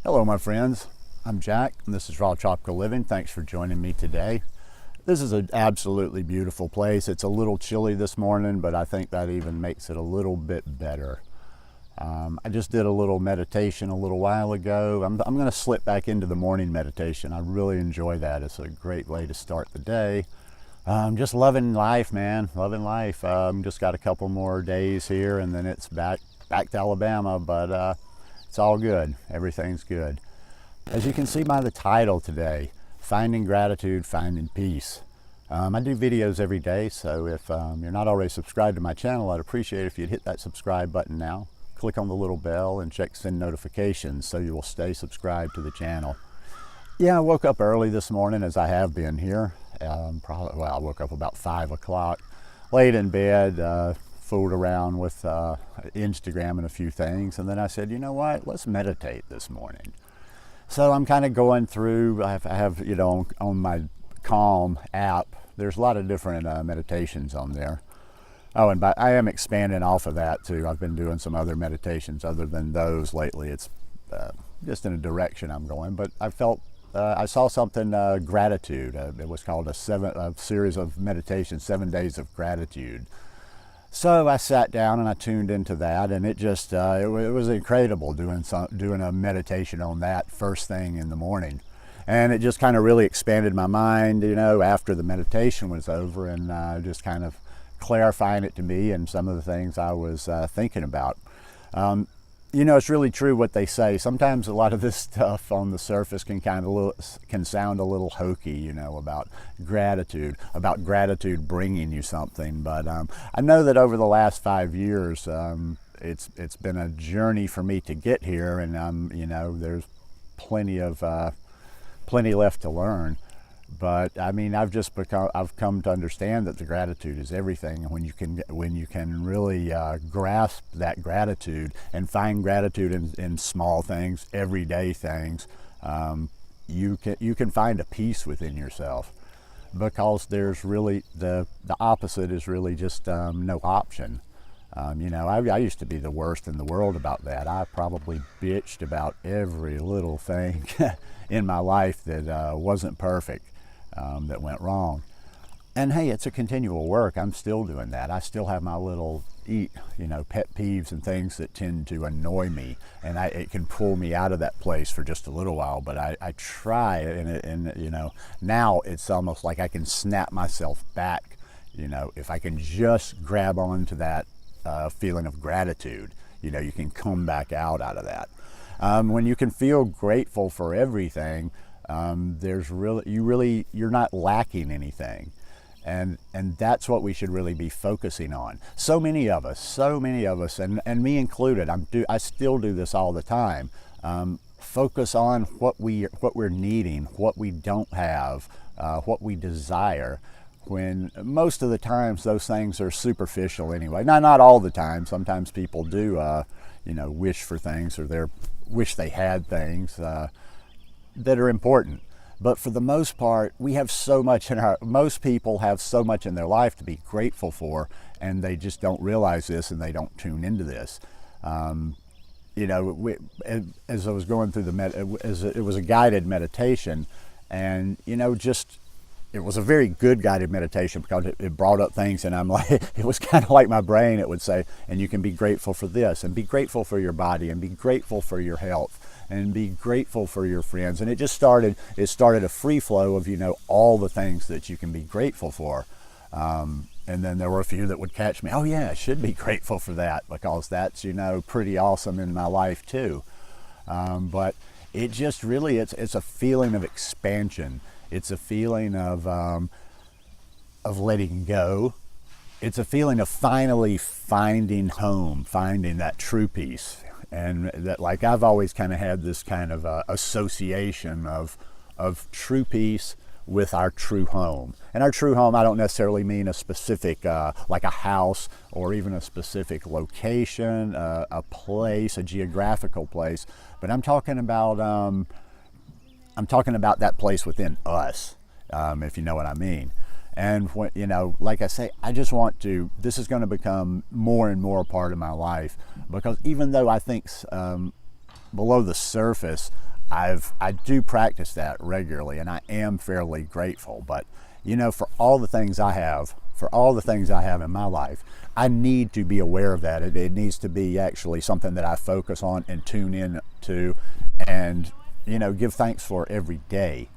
Hello my friends, I'm Jack and this is Raw Tropical Living. Thanks for joining me today. This is an absolutely beautiful place. It's a little chilly this morning, but I think that even makes it a little bit better. I just did a little meditation a little while ago. I'm going to slip back into the morning meditation. I really enjoy that. It's a great way to start the day. Just loving life, man, loving life. Just got a couple more days here and then it's back to Alabama, but it's all good. Everything's good. As you can see by the title today, Finding Gratitude, Finding Peace. I do videos every day, so if you're not already subscribed to my channel, I'd appreciate it if you'd hit that subscribe button now. Click on the little bell and check send notifications so you will stay subscribed to the channel. Yeah, I woke up early this morning, as I have been here. I woke up about 5 o'clock, laid in bed, fooled around with Instagram and a few things, and then I said, you know what, let's meditate this morning. So I'm kind of going through, I have you know, on my Calm app, there's a lot of different meditations on there. Oh, and I am expanding off of that too. I've been doing some other meditations other than those lately. It's just in a direction I'm going, but I felt I saw something, gratitude. It was called a series of meditations, 7 days of gratitude. So I sat down and I tuned into that, and it just it was incredible doing a meditation on that first thing in the morning, and it just kind of really expanded my mind, you know, after the meditation was over, and just kind of clarifying it to me and some of the things I was thinking about. You know, it's really true what they say. Sometimes a lot of this stuff on the surface can sound a little hokey, you know, about gratitude bringing you something. But I know that over the last 5 years, it's been a journey for me to get here, and you know, there's plenty left to learn. But I mean, I've come to understand that the gratitude is everything. When you can really grasp that gratitude and find gratitude in small things, everyday things, you can find a peace within yourself, because there's really the opposite is really just no option. You know, I used to be the worst in the world about that. I probably bitched about every little thing in my life that wasn't perfect. That went wrong. And hey, it's a continual work. I'm still doing that. I still have my little pet peeves and things that tend to annoy me, and it can pull me out of that place for just a little while, but I try, and you know, now it's almost like I can snap myself back, you know, if I can just grab onto that feeling of gratitude. You know, you can come back out of that. When you can feel grateful for everything, you're not lacking anything, and that's what we should really be focusing on. So many of us, and me included. I still do this all the time. Focus on what we're needing, what we don't have, what we desire. When most of the times those things are superficial anyway. Not all the time. Sometimes people do, wish for things, or wish they had things that are important. But for the most part, we have so much most people have so much in their life to be grateful for, and they just don't realize this, and they don't tune into this. You know, as I was going through it was a guided meditation, and you know, it was a very good guided meditation, because it brought up things, and I'm like, it was kind of like my brain. It would say, and you can be grateful for this, and be grateful for your body, and be grateful for your health, and be grateful for your friends. And it started a free flow of, you know, all the things that you can be grateful for. And then there were a few that would catch me. Oh yeah, I should be grateful for that, because that's, you know, pretty awesome in my life too. But it just really, it's a feeling of expansion. It's a feeling of letting go. It's a feeling of finally finding home, finding that true peace. And that, like, I've always kind of had this kind of association of true peace with our true home. And our true home, I don't necessarily mean a specific, like a house, or even a specific location, a place, a geographical place, but I'm talking about that place within us, if you know what I mean. And when, you know, like I say, I just want to, this is going to become more and more a part of my life, because even though I think below the surface, I do practice that regularly, and I am fairly grateful. But for all the things I have, in my life, I need to be aware of that. It needs to be actually something that I focus on and tune in to, and give thanks for every day.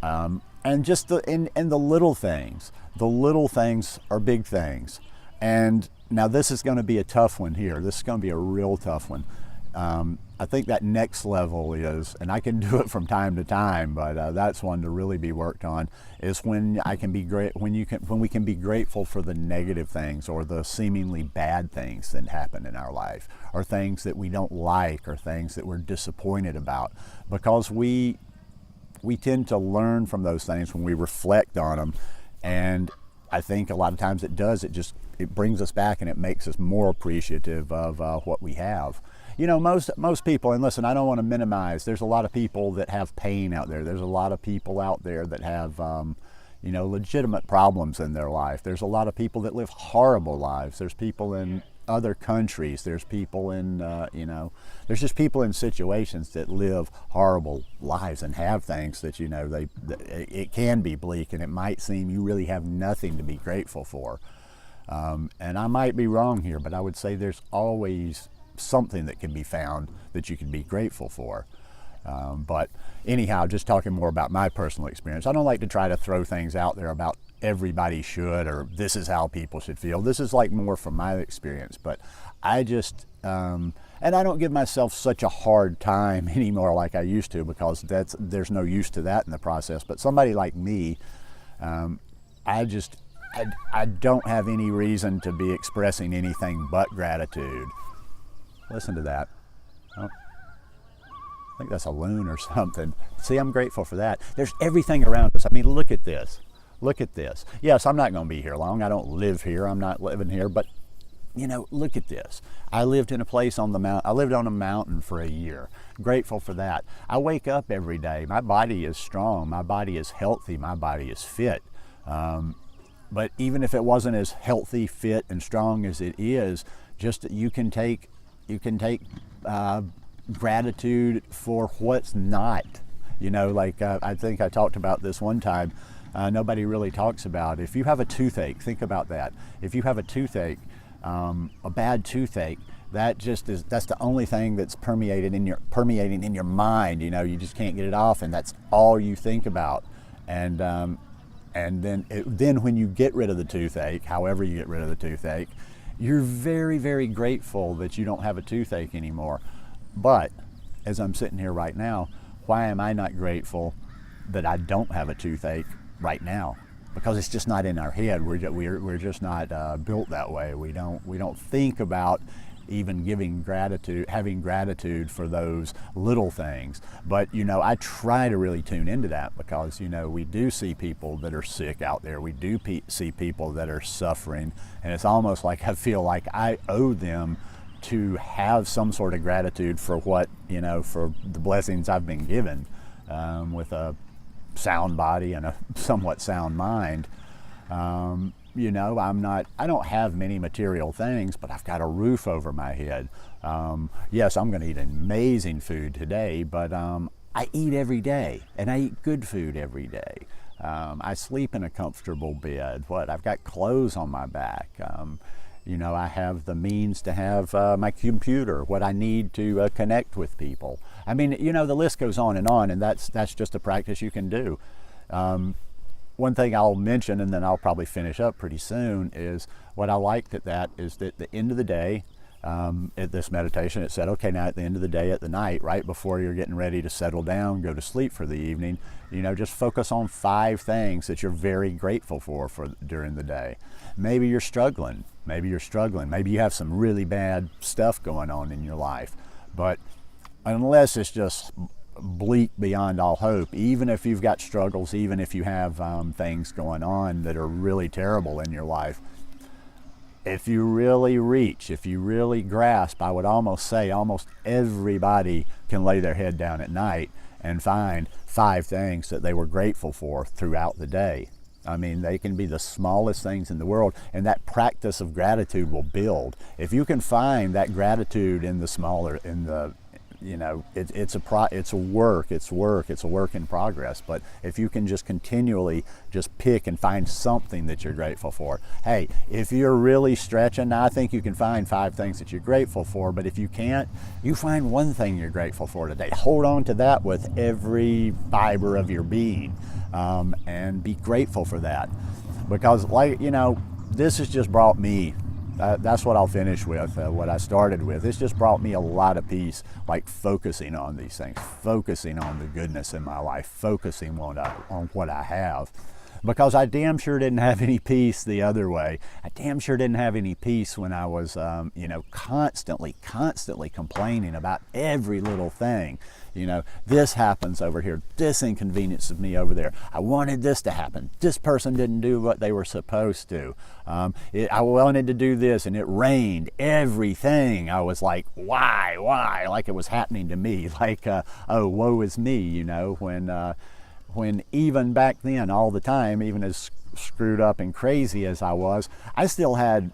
And just the little things. The little things are big things. And now this is going to be a tough one here. This is going to be a real tough one. I think that next level is, and I can do it from time to time, but that's one to really be worked on, is when we can be grateful for the negative things or the seemingly bad things that happen in our life, or things that we don't like, or things that we're disappointed about, because we tend to learn from those things when we reflect on them. And I think a lot of times it brings us back, and it makes us more appreciative of what we have. Most people, and listen, I don't want to minimize, there's a lot of people that have pain out there. There's a lot of people out there that have, legitimate problems in their life. There's a lot of people that live horrible lives. There's people in other countries. There's people in, there's just people in situations that live horrible lives and have things that, it can be bleak, and it might seem you really have nothing to be grateful for. And I might be wrong here, but I would say there's always something that can be found that you can be grateful for. But anyhow, just talking more about my personal experience, I don't like to try to throw things out there about everybody should, or this is how people should feel. This is like more from my experience, but I just, and I don't give myself such a hard time anymore like I used to, because there's no use to that in the process. But somebody like me, I don't have any reason to be expressing anything but gratitude. Listen to that. Oh, I think that's a loon or something. See, I'm grateful for that. There's everything around us. I mean, look at this. Look at this. Yes, I'm not going to be here long. I don't live here. I'm not living here. But, look at this. I lived in a place on the mountain. I lived on a mountain for a year. Grateful for that. I wake up every day. My body is strong. My body is healthy. My body is fit. But even if it wasn't as healthy, fit, and strong as it is, just you can take gratitude for what's not. I think I talked about this one time. Nobody really talks about, if you have a toothache, think about that. If you have a toothache, a bad toothache, that's the only thing that's permeating in your mind. You just can't get it off, and that's all you think about. And then when you get rid of the toothache, however you get rid of the toothache, you're very, very grateful that you don't have a toothache anymore. But as I'm sitting here right now, why am I not grateful that I don't have a toothache right now? Because it's just not in our head. We're just not built that way. We don't think about even having gratitude for those little things. But I try to really tune into that, because we do see people that are sick out there. We do see people that are suffering, and it's almost like I feel like I owe them to have some sort of gratitude for what for the blessings I've been given, with a sound body and a somewhat sound mind. I don't have many material things, but I've got a roof over my head. Yes, I'm going to eat amazing food today, but I eat every day, and I eat good food every day. I sleep in a comfortable bed. I've got clothes on my back. I have the means to have my computer, what I need to connect with people. I mean, the list goes on, and that's just a practice you can do. One thing I'll mention, and then I'll probably finish up pretty soon, is what I liked at that is that the end of the day, at this meditation, it said, okay, now at the end of the day, at the night, right before you're getting ready to settle down, go to sleep for the evening, just focus on 5 things that you're very grateful for during the day. Maybe you're struggling. Maybe you have some really bad stuff going on in your life. But unless it's just bleak beyond all hope, even if you've got struggles, even if you have things going on that are really terrible in your life, if you really reach, if you really grasp, I would almost say almost everybody can lay their head down at night and find 5 things that they were grateful for throughout the day. I mean, they can be the smallest things in the world, and that practice of gratitude will build. If you can find that gratitude in the you know, it's a work in progress. But if you can just continually just pick and find something that you're grateful for. Hey, if you're really stretching, I think you can find 5 things that you're grateful for. But if you can't, you find one thing you're grateful for today. Hold on to that with every fiber of your being, and be grateful for that. Because, like, you know, this has just brought me, that's what I'll finish with, what I started with. It's just brought me a lot of peace, like focusing on these things, focusing on the goodness in my life, focusing on what I have. Because I damn sure didn't have any peace the other way. I damn sure didn't have any peace when I was, you know, constantly complaining about every little thing. You know, this happens over here, this inconveniences me over there. I wanted this to happen. This person didn't do what they were supposed to. I wanted to do this and it rained. Everything. I was like, why? Like it was happening to me. Like, oh, woe is me, you know, when even back then, all the time, even as screwed up and crazy as I was, I still had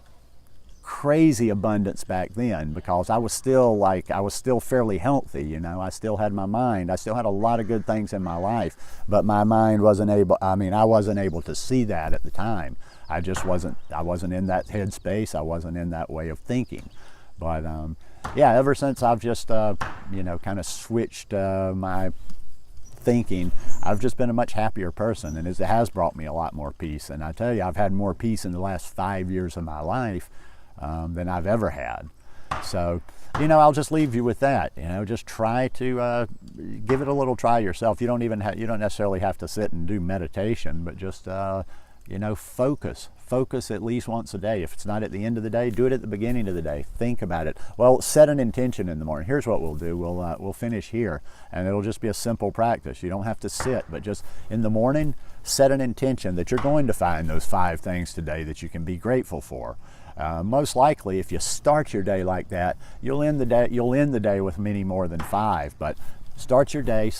crazy abundance back then, because I was still fairly healthy, you know. I still had my mind. I still had a lot of good things in my life, but my mind wasn't able, I wasn't able to see that at the time. I wasn't in that headspace. I wasn't in that way of thinking. But yeah, ever since I've just, you know, kind of switched my thinking, I've just been a much happier person, and it has brought me a lot more peace. And I tell you, I've had more peace in the last 5 years of my life than I've ever had. So, you know, I'll just leave you with that. You know, just try to give it a little try yourself. You don't necessarily have to sit and do meditation, but just you know, focus at least once a day. If it's not at the end of the day, do it at the beginning of the day. Think about it. Well, set an intention in the morning. Here's what we'll do. We'll finish here, and it'll just be a simple practice. You don't have to sit, but just in the morning, set an intention that you're going to find those 5 things today that you can be grateful for. Most likely, if you start your day like that, you'll end the day with many more than 5. But start your day,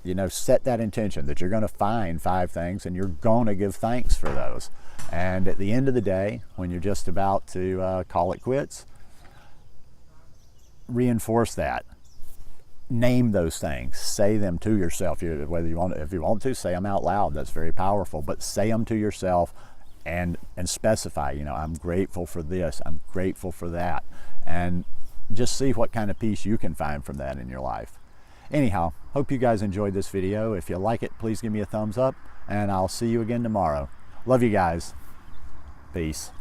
you know, set that intention that you're going to find 5 things, and you're going to give thanks for those. And at the end of the day, when you're just about to call it quits, reinforce that. Name those things. Say them to yourself. If you want to, say them out loud. That's very powerful. But say them to yourself, and specify, you know, I'm grateful for this, I'm grateful for that, and just see what kind of peace you can find from that in your life. Anyhow, hope you guys enjoyed this video. If you like it, please give me a thumbs up, and I'll see you again tomorrow. Love you guys. Peace.